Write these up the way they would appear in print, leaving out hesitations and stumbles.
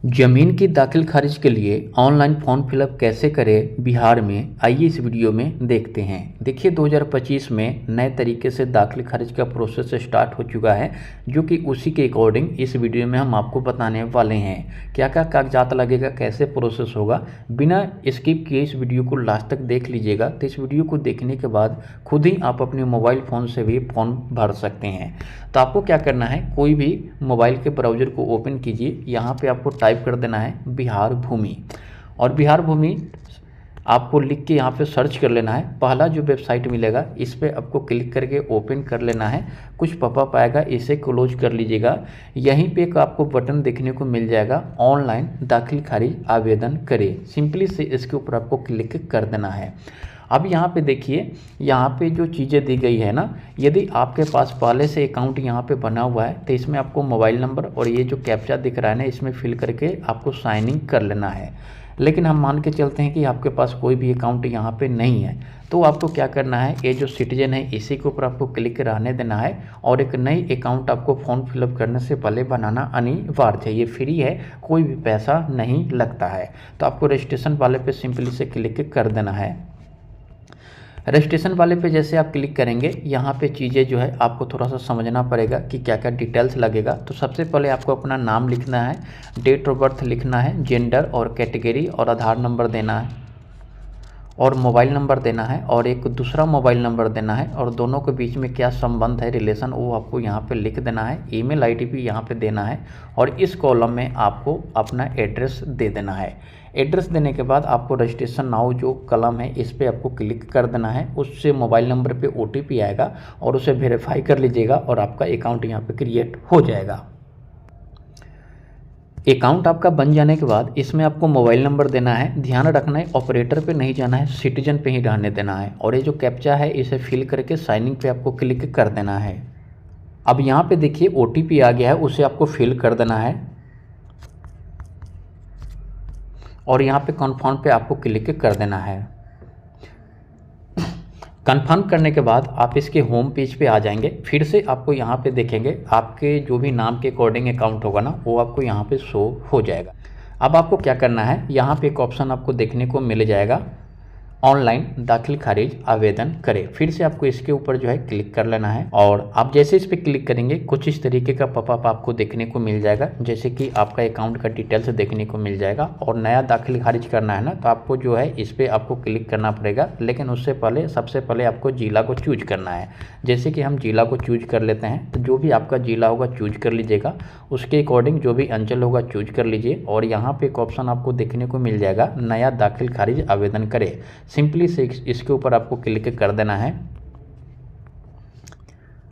जमीन की दाखिल खारिज के लिए ऑनलाइन फॉर्म फिलअप कैसे करें बिहार में, आइए इस वीडियो में देखते हैं। देखिए 2025 में नए तरीके से दाखिल खारिज का प्रोसेस स्टार्ट हो चुका है, जो कि उसी के अकॉर्डिंग इस वीडियो में हम आपको बताने वाले हैं। क्या क्या कागजात लगेगा, कैसे प्रोसेस होगा, बिना स्किप किए इस वीडियो को लास्ट तक देख लीजिएगा। तो इस वीडियो को देखने के बाद खुद ही आप अपने मोबाइल फ़ोन से भी फॉर्म भर सकते हैं। तो आपको क्या करना है, कोई भी मोबाइल के ब्राउज़र को ओपन कीजिए। यहाँ पे आपको टाइप कर देना है बिहार भूमि, और बिहार भूमि आपको लिख के यहाँ पे सर्च कर लेना है। पहला जो वेबसाइट मिलेगा इस पर आपको क्लिक करके ओपन कर लेना है। कुछ पॉपअप आएगा, इसे क्लोज कर लीजिएगा। यहीं पे एक आपको बटन देखने को मिल जाएगा, ऑनलाइन दाखिल खारिज आवेदन करें। सिंपली से इसके ऊपर आपको क्लिक कर देना है। अब यहाँ पे देखिए, यहाँ पे जो चीज़ें दी गई है ना, यदि आपके पास पहले से अकाउंट यहाँ पे बना हुआ है तो इसमें आपको मोबाइल नंबर और ये जो कैप्चा दिख रहा है ना, इसमें फिल करके आपको साइन इन कर लेना है। लेकिन हम मान के चलते हैं कि आपके पास कोई भी अकाउंट यहाँ पे नहीं है, तो आपको क्या करना है, ये जो सिटीजन है इसी के ऊपर आपको क्लिक रहने देना है, और एक नई अकाउंट आपको फॉर्म फिलअप करने से पहले बनाना अनिवार्य है। ये फ्री है, कोई भी पैसा नहीं लगता है। तो आपको रजिस्ट्रेशन वाले पे सिंपली से क्लिक कर देना है। रजिस्ट्रेशन वाले पे जैसे आप क्लिक करेंगे, यहाँ पे चीज़ें जो है आपको थोड़ा सा समझना पड़ेगा कि क्या क्या डिटेल्स लगेगा। तो सबसे पहले आपको अपना नाम लिखना है, डेट ऑफ बर्थ लिखना है, जेंडर और कैटेगरी और आधार नंबर देना है, और मोबाइल नंबर देना है, और एक दूसरा मोबाइल नंबर देना है, और दोनों के बीच में क्या संबंध है, रिलेशन, वो आपको यहाँ पे लिख देना है। ईमेल आईडी भी यहाँ पे देना है, और इस कॉलम में आपको अपना एड्रेस दे देना है। एड्रेस देने के बाद आपको रजिस्ट्रेशन नाउ जो कलम है इस पर आपको क्लिक कर देना है। उससे मोबाइल नंबर पे OTP आएगा और उसे वेरीफाई कर लीजिएगा, और आपका अकाउंट यहाँ पे क्रिएट हो जाएगा। अकाउंट आपका बन जाने के बाद इसमें आपको मोबाइल नंबर देना है। ध्यान रखना है, ऑपरेटर पे नहीं जाना है, सिटीजन पे ही रहने देना है। और ये जो कैप्चा है इसे फिल करके साइनिंग पे आपको क्लिक कर देना है। अब यहाँ पे देखिए OTP आ गया है, उसे आपको फिल कर देना है, और यहाँ पे कन्फर्म पे आपको क्लिक कर देना है। कन्फर्म करने के बाद आप इसके होम पेज पे आ जाएंगे। फिर से आपको यहाँ पे देखेंगे, आपके जो भी नाम के अकॉर्डिंग अकाउंट होगा ना, वो आपको यहाँ पे शो हो जाएगा। अब आपको क्या करना है, यहाँ पे एक ऑप्शन आपको देखने को मिल जाएगा, ऑनलाइन दाखिल खारिज आवेदन करें। फिर से आपको इसके ऊपर जो है क्लिक कर लेना है, और आप जैसे इस पर क्लिक करेंगे कुछ इस तरीके का पॉपअप आपको देखने को मिल जाएगा, जैसे कि आपका अकाउंट का डिटेल्स देखने को मिल जाएगा। और नया दाखिल खारिज करना है ना, तो आपको जो है इस पर आपको क्लिक करना पड़ेगा। लेकिन उससे पहले सबसे पहले आपको जिला को चूज करना है। जैसे कि हम जिला को चूज कर लेते हैं, तो जो भी आपका जिला होगा चूज कर लीजिएगा, उसके अकॉर्डिंग जो भी अंचल होगा चूज कर लीजिए। और यहाँ पे एक ऑप्शन आपको देखने को मिल जाएगा, नया दाखिल खारिज आवेदन करें। सिंपली से इसके ऊपर आपको क्लिक कर देना है।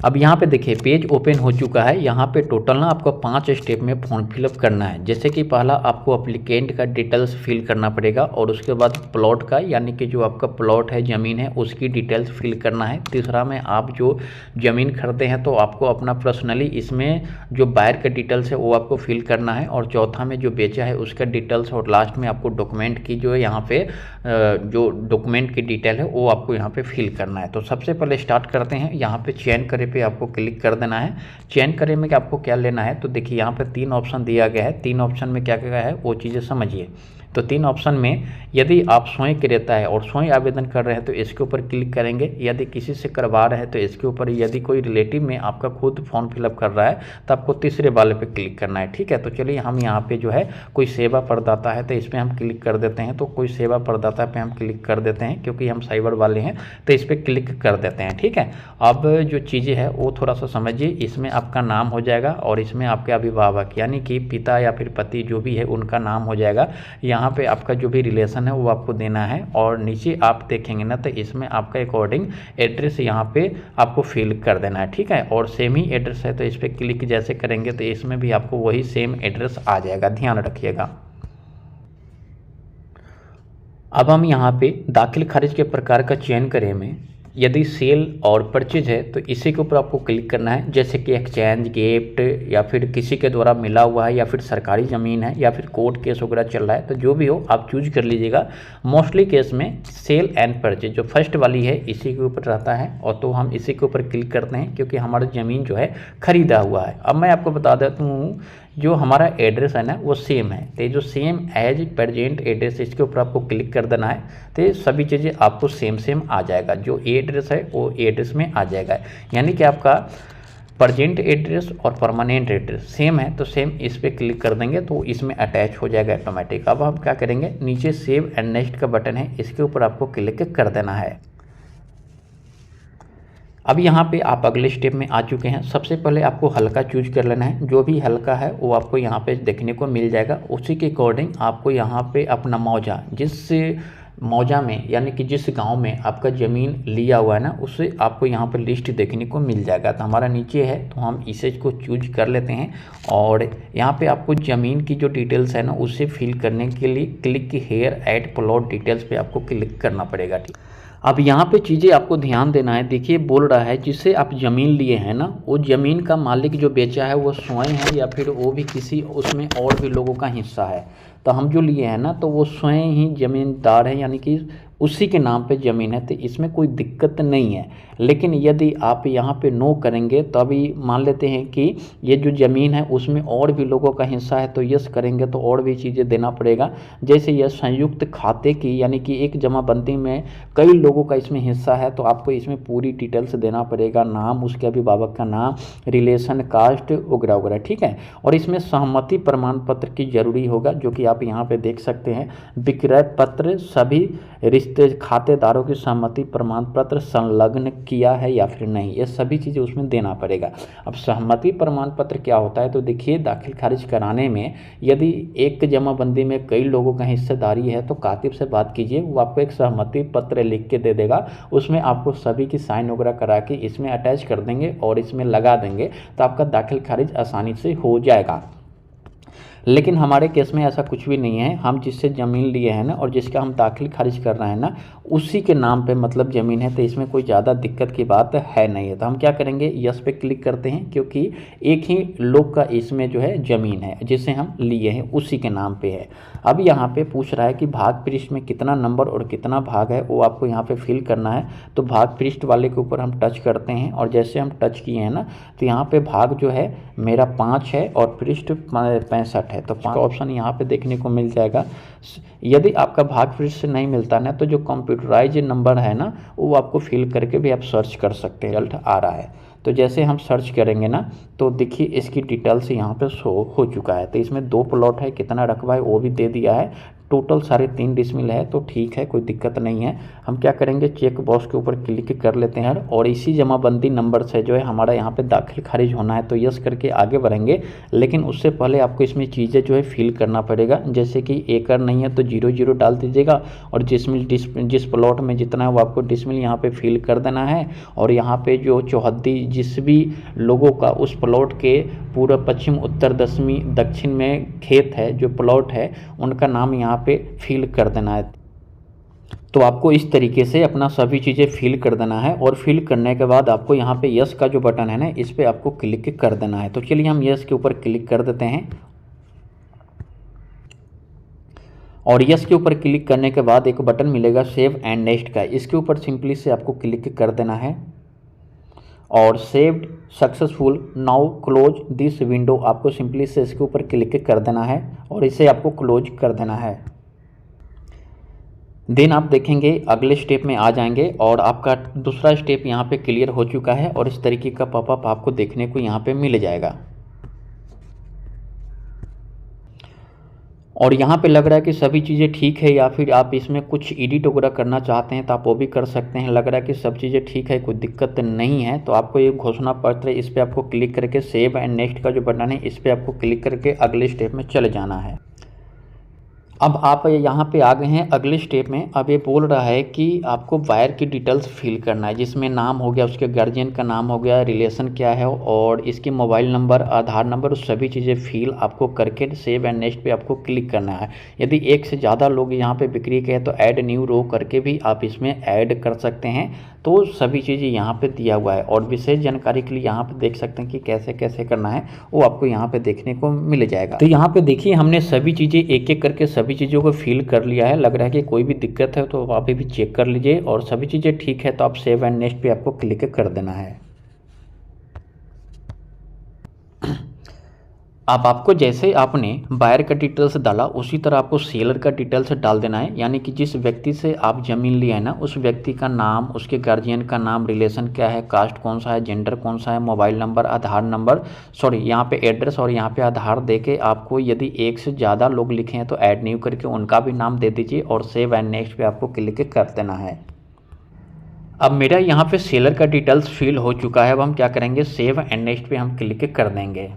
अब यहाँ पे देखिए पेज ओपन हो चुका है। यहाँ पे टोटल ना आपको 5 स्टेप में फॉर्म फिलअप करना है। जैसे कि पहला आपको एप्लीकेंट का डिटेल्स फिल करना पड़ेगा, और उसके बाद प्लॉट का, यानी कि जो आपका प्लॉट है, ज़मीन है, उसकी डिटेल्स फिल करना है। तीसरा में आप जो ज़मीन खरीदे हैं तो आपको अपना पर्सनली इसमें जो बायर का डिटेल्स है वो आपको फिल करना है, और चौथा में जो बेचा है उसका डिटेल्स, और लास्ट में आपको डॉक्यूमेंट की जो है यहाँ पे जो डॉक्यूमेंट की डिटेल है वो आपको यहाँ पे फिल करना है। तो सबसे पहले स्टार्ट करते हैं। यहाँ पे चयन करे पे आपको क्लिक कर देना है। चयन करे में आपको क्या लेना है, तो देखिए यहाँ पे 3 ऑप्शन दिया गया है। 3 ऑप्शन में क्या क्या है वो चीज़ें समझिए। तो 3 ऑप्शन में यदि आप स्वयं क्रेता है और स्वयं आवेदन कर रहे हैं तो इसके ऊपर क्लिक करेंगे। यदि किसी से करवा रहे हैं तो इसके ऊपर, यदि कोई रिलेटिव में आपका खुद फॉर्म फिलअप कर रहा है तो आपको तीसरे वाले पे क्लिक करना है। ठीक है, तो चलिए हम यहाँ पे जो है कोई सेवा प्रदाता है तो इस पर हम क्लिक कर देते हैं। तो कोई सेवा प्रदाता पे हम क्लिक कर देते हैं, क्योंकि हम साइबर वाले हैं तो इस पर क्लिक कर देते हैं। ठीक है, अब जो चीज़ें हैं वो थोड़ा सा समझिए। इसमें आपका नाम हो जाएगा, और इसमें आपके अभिभावक यानी कि पिता या फिर पति जो भी है उनका नाम हो जाएगा। यहाँ पे आपका जो भी रिलेशन है वो आपको देना है, और नीचे आप देखेंगे ना तो इसमें आपका अकॉर्डिंग एड्रेस यहाँ पे आपको फिल कर देना है। ठीक है, और सेम ही एड्रेस है तो इस पर क्लिक जैसे करेंगे तो इसमें भी आपको वही सेम एड्रेस आ जाएगा, ध्यान रखिएगा। अब हम यहाँ पे दाखिल खारिज के प्रकार का चयन करें में, यदि सेल और परचेज है तो इसी के ऊपर आपको क्लिक करना है। जैसे कि एक्सचेंज, गिफ्ट, या फिर किसी के द्वारा मिला हुआ है, या फिर सरकारी ज़मीन है, या फिर कोर्ट केस वगैरह चल रहा है, तो जो भी हो आप चूज कर लीजिएगा। मोस्टली केस में सेल एंड परचेज जो फर्स्ट वाली है इसी के ऊपर रहता है, और तो हम इसी के ऊपर क्लिक करते हैं क्योंकि हमारा ज़मीन जो है खरीदा हुआ है। अब मैं आपको बता देता हूँ, जो हमारा एड्रेस है ना वो सेम है, तो जो सेम एज प्रेजेंट एड्रेस इसके ऊपर आपको क्लिक कर देना है। तो ये सभी चीज़ें आपको सेम आ जाएगा, जो एड्रेस है वो एड्रेस में आ जाएगा, यानी कि आपका प्रेजेंट एड्रेस और परमानेंट एड्रेस सेम है, तो सेम इस पर क्लिक कर देंगे तो इसमें अटैच हो जाएगा ऑटोमेटिक। अब हम क्या करेंगे, नीचे सेव एंड नेक्स्ट का बटन है, इसके ऊपर आपको क्लिक कर देना है। अब यहाँ पे आप अगले स्टेप में आ चुके हैं। सबसे पहले आपको हल्का चूज कर लेना है, जो भी हल्का है वो आपको यहाँ पे देखने को मिल जाएगा। उसी के अकॉर्डिंग आपको यहाँ पे अपना मौजा, जिस मौजा में यानी कि जिस गांव में आपका ज़मीन लिया हुआ है ना, उससे आपको यहाँ पर लिस्ट देखने को मिल जाएगा। तो हमारा नीचे है तो हम इसे को चूज कर लेते हैं और यहाँ पे आपको ज़मीन की जो डिटेल्स है ना उसे फिल करने के लिए click here add plot details पे आपको क्लिक करना पड़ेगा। ठीक, अब यहाँ पे चीज़ें आपको ध्यान देना है। देखिए बोल रहा है जिससे आप ज़मीन लिए हैं ना, वो ज़मीन का मालिक जो बेचा है वो स्वयं है या फिर वो भी किसी उसमें और भी लोगों का हिस्सा है। तो हम जो लिए हैं ना तो वो स्वयं ही ज़मींदार है, यानी कि उसी के नाम पे ज़मीन है, तो इसमें कोई दिक्कत नहीं है। लेकिन यदि आप यहाँ पे नो करेंगे तो अभी मान लेते हैं कि ये जो ज़मीन है उसमें और भी लोगों का हिस्सा है, तो यस करेंगे तो और भी चीज़ें देना पड़ेगा। जैसे यह संयुक्त खाते की, यानी कि एक जमाबंदी में कई लोगों का इसमें हिस्सा है, तो आपको इसमें पूरी डिटेल्स देना पड़ेगा, नाम, उसके अभिभावक का नाम, रिलेशन, कास्ट वगैरह वगैरह। ठीक है, और इसमें सहमति प्रमाण पत्र की जरूरी होगा, जो कि आप यहाँ पे देख सकते हैं। विक्रय पत्र, सभी रिश्ते खातेदारों की सहमति प्रमाण पत्र संलग्न किया है या फिर नहीं, ये सभी चीज़ें उसमें देना पड़ेगा। अब सहमति प्रमाण पत्र क्या होता है, तो देखिए दाखिल खारिज कराने में यदि एक जमाबंदी में कई लोगों का हिस्सेदारी है तो कातिब से बात कीजिए, वो आपको एक सहमति पत्र लिख के दे देगा, उसमें आपको सभी की साइन वगैरह करा के इसमें अटैच कर देंगे और इसमें लगा देंगे, तो आपका दाखिल खारिज आसानी से हो जाएगा। लेकिन हमारे केस में ऐसा कुछ भी नहीं है। हम जिससे ज़मीन लिए हैं ना और जिसका हम दाखिल खारिज कर रहे हैं ना उसी के नाम पे मतलब ज़मीन है, तो इसमें कोई ज़्यादा दिक्कत की बात है नहीं है। तो हम क्या करेंगे, यस पे क्लिक करते हैं, क्योंकि एक ही लोग का इसमें जो है ज़मीन है जिसे हम लिए हैं उसी के नाम पे है। अब यहाँ पे पूछ रहा है कि भाग पृष्ठ में कितना नंबर और कितना भाग है, वो आपको यहाँ पे फिल करना है। तो भाग पृष्ठ वाले के ऊपर हम टच करते हैं और जैसे हम टच किए हैं ना तो यहाँ पे भाग जो है मेरा 5 है और पृष्ठ 65 है, तो 5 ऑप्शन यहाँ पे देखने को मिल जाएगा। यदि आपका भाग पृष्ठ से नहीं मिलता ना तो जो कंप्यूटराइज नंबर है ना वो आपको फिल करके भी आप सर्च कर सकते हैं, रिजल्ट आ रहा है। तो जैसे हम सर्च करेंगे ना तो देखिए इसकी डिटेल्स यहाँ पे शो हो चुका है। तो इसमें 2 प्लॉट है, कितना रकबा है वो भी दे दिया है, टोटल 3.5 डिसमिल है, तो ठीक है, कोई दिक्कत नहीं है। हम क्या करेंगे, चेक बॉक्स के ऊपर क्लिक कर लेते हैं और इसी जमाबंदी नंबर से जो है हमारा यहाँ पे दाखिल खारिज होना है, तो यस करके आगे बढ़ेंगे। लेकिन उससे पहले आपको इसमें चीज़ें जो है फिल करना पड़ेगा, जैसे कि एकड़ नहीं है तो 0 डाल दीजिएगा और जिस प्लॉट में जितना है वो आपको डिसमिल यहाँ पे फिल कर देना है। और यहाँ पे जो चौहद्दी जिस भी लोगों का उस प्लॉट के पूर्व, पश्चिम, उत्तर, दक्षिण में खेत है, जो प्लॉट है, उनका नाम यहाँ पे फिल कर देना है। तो आपको इस तरीके से अपना सभी चीज़ें फिल कर देना है और फिल करने के बाद आपको यहाँ पे यस का जो बटन है ना इस पे आपको क्लिक कर देना है। तो चलिए हम यस के ऊपर क्लिक कर देते हैं और यस के ऊपर क्लिक करने के बाद एक बटन मिलेगा सेव एंड नेक्स्ट का, इसके ऊपर सिंपली से आपको क्लिक कर देना है और saved successful, now close this window, आपको सिंपली से इसके ऊपर क्लिक कर देना है और इसे आपको क्लोज कर देना है। देन आप देखेंगे अगले स्टेप में आ जाएंगे और आपका दूसरा स्टेप यहाँ पे क्लियर हो चुका है और इस तरीके का पॉपअप आपको देखने को यहाँ पे मिल जाएगा। और यहाँ पे लग रहा है कि सभी चीज़ें ठीक है, या फिर आप इसमें कुछ एडिट वगैरह करना चाहते हैं तो आप वो भी कर सकते हैं। लग रहा है कि सब चीज़ें ठीक है, कोई दिक्कत नहीं है, तो आपको ये घोषणा पत्र इस पर आपको क्लिक करके सेव एंड नेक्स्ट का जो बटन है इस पर आपको क्लिक करके अगले स्टेप में चले जाना है। अब आप यहाँ पे आ गए हैं अगले स्टेप में। अब ये बोल रहा है कि आपको वायर की डिटेल्स फिल करना है, जिसमें नाम हो गया, उसके गार्जियन का नाम हो गया, रिलेशन क्या है और इसके मोबाइल नंबर, आधार नंबर, सभी चीज़ें फिल आपको करके सेव एंड नेक्स्ट पे आपको क्लिक करना है। यदि एक से ज़्यादा लोग यहाँ पे बिक्री के हैं तो ऐड न्यू रो करके भी आप इसमें ऐड कर सकते हैं। तो सभी चीज़ें यहाँ पे दिया हुआ है और विशेष जानकारी के लिए यहाँ पे देख सकते हैं कि कैसे कैसे करना है, वो आपको यहाँ पे देखने को मिल जाएगा। तो यहाँ पे देखिए हमने सभी चीज़ें एक एक करके सभी चीज़ों को फिल कर लिया है। लग रहा है कि कोई भी दिक्कत है तो आप भी चेक कर लीजिए और सभी चीज़ें ठीक है तो आप सेव एंड नेक्स्ट पे आपको क्लिक कर देना है। अब आपको जैसे आपने बायर का डिटेल्स डाला उसी तरह आपको सेलर का डिटेल्स डाल देना है, यानी कि जिस व्यक्ति से आप ज़मीन लिया है ना उस व्यक्ति का नाम, उसके गार्जियन का नाम, रिलेशन क्या है, कास्ट कौन सा है, जेंडर कौन सा है, मोबाइल नंबर, आधार नंबर, सॉरी यहाँ पे एड्रेस और यहाँ पे आधार दे के आपको यदि एक से ज़्यादा लोग लिखे हैं तो ऐड न्यू करके उनका भी नाम दे दीजिए और सेव एंड नेक्स्ट पे आपको क्लिक कर देना है। अब मेरा यहाँ पे सेलर का डिटेल्स फिल हो चुका है। अब हम क्या करेंगे, सेव एंड नेक्स्ट पे हम क्लिक कर देंगे।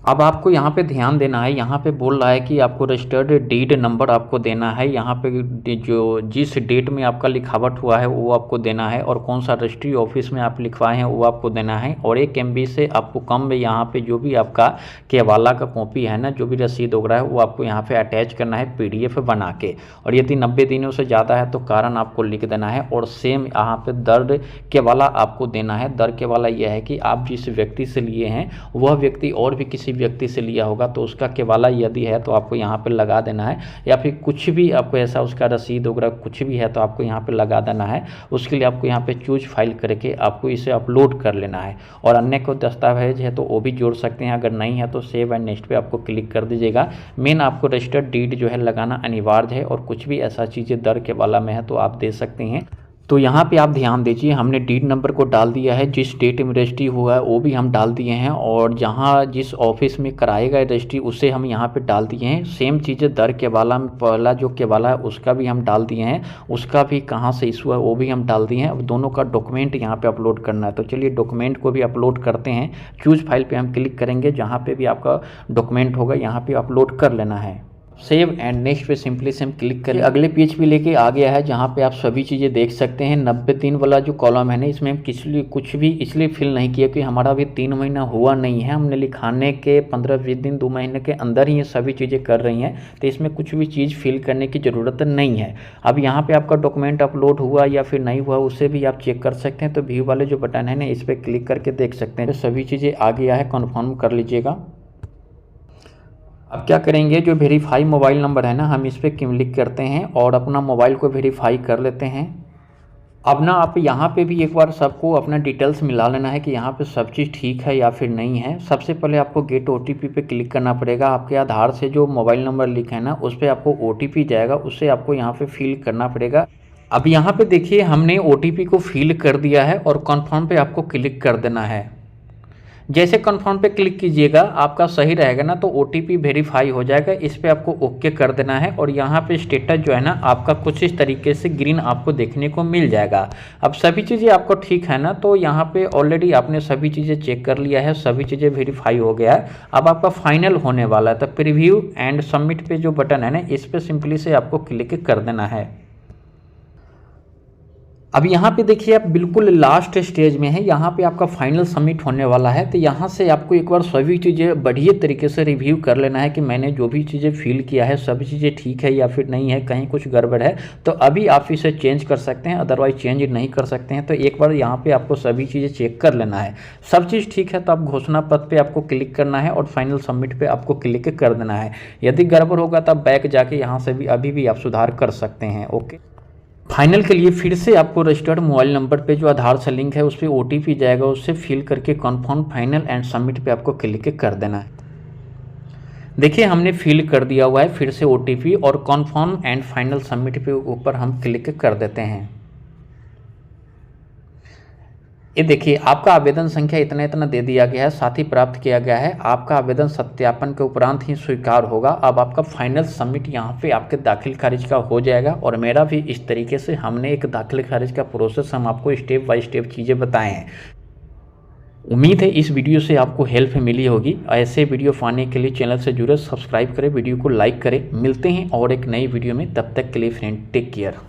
अब आपको यहाँ पे ध्यान देना है, यहाँ पे बोल रहा है कि आपको रजिस्टर्ड डीड नंबर आपको देना है, यहाँ पे जो जिस डेट में आपका लिखावट हुआ है वो आपको देना है और कौन सा रजिस्ट्री ऑफिस में आप लिखवाए हैं वो आपको देना है और 1 MB से आपको कम में यहाँ पे जो भी आपका केवाला का कॉपी है ना, जो भी रसीद वगैरह है वो आपको यहाँ पे अटैच करना है PDF बना के, और यदि 90 दिनों से ज़्यादा है तो कारण आपको लिख देना है और सेम यहाँ पे दर केवाला आपको देना है। दर केवाला यह है कि आप जिस व्यक्ति से लिए हैं वह व्यक्ति और भी किसी व्यक्ति से लिया होगा तो उसका केवाला यदि है तो आपको यहाँ पे लगा देना है, या फिर कुछ भी आपको ऐसा उसका रसीद वगैरह कुछ भी है तो आपको यहाँ पे लगा देना है। उसके लिए आपको यहाँ पे चूज फाइल करके आपको इसे अपलोड कर लेना है और अन्य को दस्तावेज है तो वो भी जोड़ सकते हैं, अगर नहीं है तो सेव एंड नेक्स्ट पे आपको क्लिक कर दीजिएगा। मेन आपको रजिस्टर्ड डीड जो है लगाना अनिवार्य है और कुछ भी ऐसा चीज़ें दर केवाला में है तो आप दे सकते हैं। तो यहाँ पे आप ध्यान दीजिए, हमने डीड नंबर को डाल दिया है, जिस डेट में रजिस्ट्री हुआ है वो भी हम डाल दिए हैं और जहाँ जिस ऑफिस में कराएगा रजिस्ट्री उसे हम यहाँ पे डाल दिए हैं। सेम चीज़ें दर केवाला में पहला जो केवाला है उसका भी हम डाल दिए हैं, उसका भी कहाँ से इशू है वो भी हम डाल दिए हैं। अब दोनों का डॉक्यूमेंट यहाँ पे अपलोड करना है, तो चलिए डॉक्यूमेंट को भी अपलोड करते हैं। चूज फाइल पर हम क्लिक करेंगे, जहाँ पर भी आपका डॉक्यूमेंट होगा यहाँ पर अपलोड कर लेना है। सेव एंड नेक्स्ट पे सिंपली से हम क्लिक करें, अगले पेज पे लेके आ गया है जहाँ पे आप सभी चीज़ें देख सकते हैं। 90 दिन वाला जो कॉलम है ना इसमें हम कुछ भी इसलिए फिल नहीं किया कि हमारा अभी 3 महीना हुआ नहीं है, हमने लिखाने के 15-20 दिन 2 महीने के अंदर ही ये सभी चीज़ें कर रही हैं, तो इसमें कुछ भी चीज़ फिल करने की ज़रूरत नहीं है। अब यहाँ पर आपका डॉक्यूमेंट अपलोड हुआ या फिर नहीं हुआ उसे भी आप चेक कर सकते हैं। तो व्यू वाले जो बटन है ना इस पर क्लिक करके देख सकते हैं, तो सभी चीज़ें आ गया है, कन्फर्म कर लीजिएगा। अब क्या करेंगे, जो वेरीफाई मोबाइल नंबर है ना हम इस पर क्लिक करते हैं और अपना मोबाइल को वेरीफाई कर लेते हैं। अब ना आप यहाँ पे भी एक बार सबको अपना डिटेल्स मिला लेना है कि यहाँ पे सब चीज़ ठीक है या फिर नहीं है। सबसे पहले आपको गेट OTP पे क्लिक करना पड़ेगा। आपके आधार से जो मोबाइल नंबर लिखा है ना उस पर आपको OTP जाएगा, उससे आपको यहाँ पे फिल करना पड़ेगा। अब यहाँ पे देखिए हमने OTP को फिल कर दिया है और कन्फर्म पे आपको क्लिक कर देना है। जैसे कन्फर्म पे क्लिक कीजिएगा आपका सही रहेगा ना तो OTP वेरीफाई हो जाएगा, इस पे आपको ओके कर देना है और यहाँ पे स्टेटस जो है ना आपका कुछ इस तरीके से ग्रीन आपको देखने को मिल जाएगा। अब सभी चीज़ें आपको ठीक है ना, तो यहाँ पे ऑलरेडी आपने सभी चीज़ें चेक कर लिया है, सभी चीज़ें वेरीफाई हो गया है। अब आपका फाइनल होने वाला है, तो प्रीव्यू एंड सबमिट पे जो बटन है ना इस पर सिंपली से आपको क्लिक कर देना है। अब यहाँ पे देखिए आप बिल्कुल लास्ट स्टेज में है, यहाँ पे आपका फाइनल सबमिट होने वाला है। तो यहाँ से आपको एक बार सभी चीज़ें बढ़िया तरीके से रिव्यू कर लेना है कि मैंने जो भी चीज़ें फिल किया है सभी चीज़ें ठीक है या फिर नहीं है, कहीं कुछ गड़बड़ है तो अभी आप इसे चेंज कर सकते हैं, अदरवाइज चेंज नहीं कर सकते हैं। तो एक बार यहाँ पर आपको सभी चीज़ें चेक कर लेना है, सब चीज़ ठीक है तो आप घोषणा पत्र पर आपको क्लिक करना है और फाइनल सबमिट पर आपको क्लिक कर देना है। यदि गड़बड़ होगा तब बैक जाके यहाँ से भी अभी भी आप सुधार कर सकते हैं। ओके, फाइनल के लिए फिर से आपको रजिस्टर्ड मोबाइल नंबर पे जो आधार से लिंक है उस पर OTP जाएगा, उससे फिल करके कन्फर्म फाइनल एंड सबमिट पे आपको क्लिक कर देना है। देखिए हमने फिल कर दिया हुआ है, फिर से OTP और कन्फर्म एंड फाइनल सबमिट पे ऊपर हम क्लिक कर देते हैं। ये देखिए आपका आवेदन संख्या इतना इतना दे दिया गया है, साथ ही प्राप्त किया गया है। आपका आवेदन सत्यापन के उपरांत ही स्वीकार होगा। अब आपका फाइनल सबमिट यहाँ पे आपके दाखिल खारिज का हो जाएगा और मेरा भी इस तरीके से हमने एक दाखिल खारिज का प्रोसेस हम आपको स्टेप बाय स्टेप चीज़ें बताए हैं। उम्मीद है इस वीडियो से आपको हेल्प मिली होगी। ऐसे वीडियो पाने के लिए चैनल से जुड़े सब्सक्राइब करें, वीडियो को लाइक करें। मिलते हैं और एक नई वीडियो में, तब तक के लिए फ्रेंड टेक केयर।